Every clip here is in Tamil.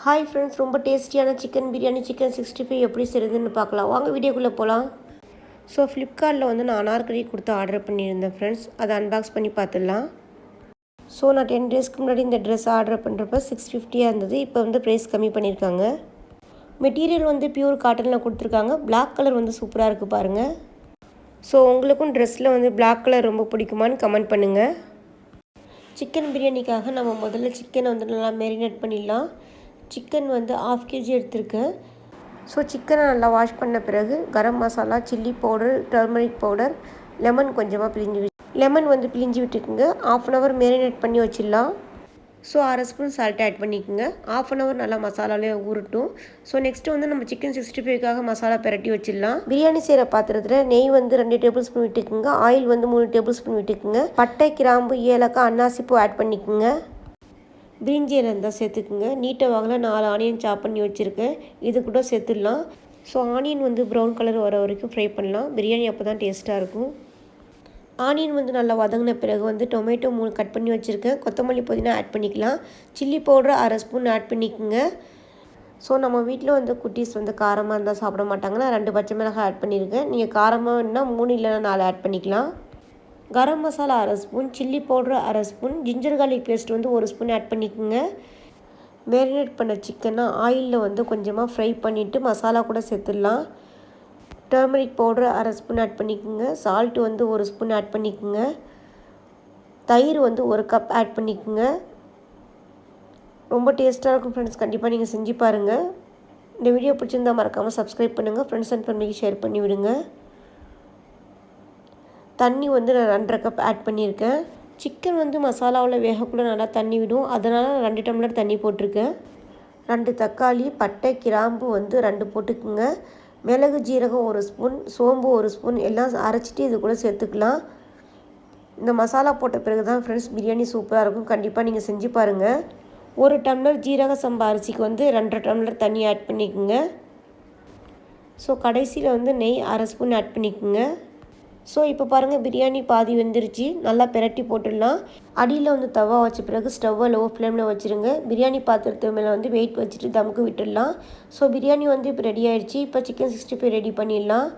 ஹாய் ஃப்ரெண்ட்ஸ், ரொம்ப டேஸ்டியான சிக்கன் பிரியாணி சிக்கன் 65 எப்படி செய்யுதுன்னு பார்க்கலாம். வாங்க வீடியோக்குள்ளே போகலாம். ஸோ ஃப்ளிப்கார்ட்டில் வந்து நான் அனார்கலி கொடுத்து ஆர்டர் பண்ணியிருந்தேன் ஃப்ரெண்ட்ஸ். அதை அன்பாக்ஸ் பண்ணி பார்த்துடலாம். ஸோ நான் 10 டேஸ்க்கு முன்னாடி இந்த ட்ரெஸ் ஆர்டர் பண்ணுறப்ப 650 இருந்தது. இப்போ வந்து ப்ரைஸ் கம்மி பண்ணியிருக்காங்க. மெட்டீரியல் வந்து பியூர் காட்டனில் கொடுத்துருக்காங்க. பிளாக் கலர் வந்து சூப்பராக இருக்குது பாருங்கள். ஸோ உங்களுக்கும் ட்ரெஸ்ஸில் வந்து பிளாக் கலர் ரொம்ப பிடிக்குமான்னு கமெண்ட் பண்ணுங்கள். சிக்கன் பிரியாணிக்காக நம்ம முதல்ல சிக்கனை வந்து நல்லா மேரினேட் பண்ணிடலாம். சிக்கன் வந்து 1/2 kg எடுத்திருக்கேன். ஸோ சிக்கனை நல்லா வாஷ் பண்ண பிறகு garam masala, chilli powder, turmeric powder, lemon கொஞ்சமாக லெமன் வந்து பிழிஞ்சு விட்டுக்குங்க. 1/2 hour மேரினேட் பண்ணி வச்சிடலாம். ஸோ 1/2 ஸ்பூன் சால்ட் ஆட் பண்ணிக்கோங்க. 1/2 hour நல்லா மசாலாலே ஊறட்டும். ஸோ நெக்ஸ்ட்டு வந்து நம்ம சிக்கன் 65க்காக மசாலா பெரட்டி வச்சிடலாம். பிரியாணி செய்கிற பாத்திரத்தில் நெய் வந்து 2 டேபிள் ஸ்பூன் விட்டுக்குங்க. ஆயில் வந்து 3 டேபிள் ஸ்பூன் விட்டுக்குங்க. பட்டை, கிராம்பு, ஏலக்காய், அன்னாசிப்பூ ஆட் பண்ணிக்கோங்க. பிரிஞ்சி இலை இருந்தால் சேர்த்துக்குங்க. நீட்டை வாங்கில் 4 ஆனியன் சாப் பண்ணி வச்சுருக்கேன். இது கூட சேர்த்துடலாம். ஸோ ஆனியன் வந்து ப்ரௌன் கலர் வர வரைக்கும் ஃப்ரை பண்ணலாம். பிரியாணி அப்போ தான் டேஸ்ட்டாக இருக்கும். ஆனியன் வந்து நல்லா வதங்கின பிறகு வந்து டொமேட்டோ 3 கட் பண்ணி வச்சுருக்கேன். கொத்தமல்லி, புதினா ஆட் பண்ணிக்கலாம். சில்லி பவுடர் 1/2 ஸ்பூன் ஆட் பண்ணிக்கோங்க. ஸோ நம்ம வீட்டில் வந்து குட்டீஸ் வந்து காரமாக இருந்தால் சாப்பிட மாட்டாங்கன்னா 2 பச்சை மிளகாய் ஆட் பண்ணியிருக்கேன். நீங்கள் காரமாக இருந்தால் 3 இல்லைன்னா 4 ஆட் பண்ணிக்கலாம். Garam masala 1/2 spoon, chilli powder 1/2 spoon, ginger garlic paste வந்து 1 ஸ்பூன் ஆட் பண்ணிக்கோங்க. மேரினேட் பண்ண சிக்கனை ஆயிலில் வந்து கொஞ்சமாக ஃப்ரை பண்ணிவிட்டு மசாலா கூட சேர்த்துடலாம். டர்மரிக் பவுடர் 1/2 ஸ்பூன் ஆட் பண்ணிக்கோங்க. சால்ட்டு வந்து 1 ஸ்பூன் ஆட் பண்ணிக்கோங்க. தயிர் வந்து 1 கப் ஆட் பண்ணிக்கோங்க. ரொம்ப டேஸ்ட்டாக இருக்கும் ஃப்ரெண்ட்ஸ். கண்டிப்பாக நீங்கள் செஞ்சு பாருங்கள். இந்த வீடியோ பிடிச்சிருந்தா மறக்காமல் சப்ஸ்கிரைப் பண்ணுங்கள். ஃப்ரெண்ட்ஸ் அண்ட் ஃபேமிலிக்கு ஷேர் பண்ணி விடுங்க. தண்ணி வந்து நான் 2.5 கப் ஆட் பண்ணியிருக்கேன். சிக்கன் வந்து மசாலாவில் வேகக்குள்ளே நல்லா தண்ணி விடும். அதனால் நான் 2 டம்ளர் தண்ணி போட்டிருக்கேன். 2 தக்காளி, பட்டை, கிராம்பு வந்து 2 போட்டுக்குங்க. மிளகு, ஜீரகம் 1 ஸ்பூன், சோம்பு 1 ஸ்பூன் எல்லாம் அரைச்சிட்டு இது கூட சேர்த்துக்கலாம். இந்த மசாலா போட்ட பிறகு தான் ஃப்ரெண்ட்ஸ் பிரியாணி சூப்பராக இருக்கும். கண்டிப்பாக நீங்கள் செஞ்சு பாருங்கள். 1 டம்ளர் ஜீரக சம்பா அரிசிக்கு வந்து 2.5 டம்ளர் தண்ணி ஆட் பண்ணிக்கோங்க. ஸோ கடைசியில் வந்து நெய் 1/2 ஸ்பூன் ஆட் பண்ணிக்கோங்க. ஸோ இப்போ பாருங்கள், பிரியாணி பாதி வெந்துருச்சு. நல்லா பெரட்டி போட்டுடலாம். அடியில் வந்து தவா வச்ச பிறகு ஸ்டவ்வை லோ ஃப்ளேமில் வச்சுருங்க. பிரியாணி பாத்திரத்து மேலே வந்து வெயிட் வச்சுட்டு தமுக்கு விட்டுடலாம். ஸோ பிரியாணி வந்து இப்போ ரெடி ஆகிடுச்சு. இப்போ சிக்கன் 65 ரெடி பண்ணிடலாம்.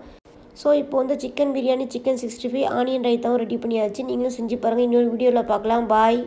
ஸோ இப்போ வந்து சிக்கன் பிரியாணி, சிக்கன் 65, ஆனியன் ரைத்தாவும் ரெடி பண்ணியாச்சு. நீங்களும் செஞ்சு பாருங்கள். இன்னொரு வீடியோவில் பார்க்கலாம். பாய்.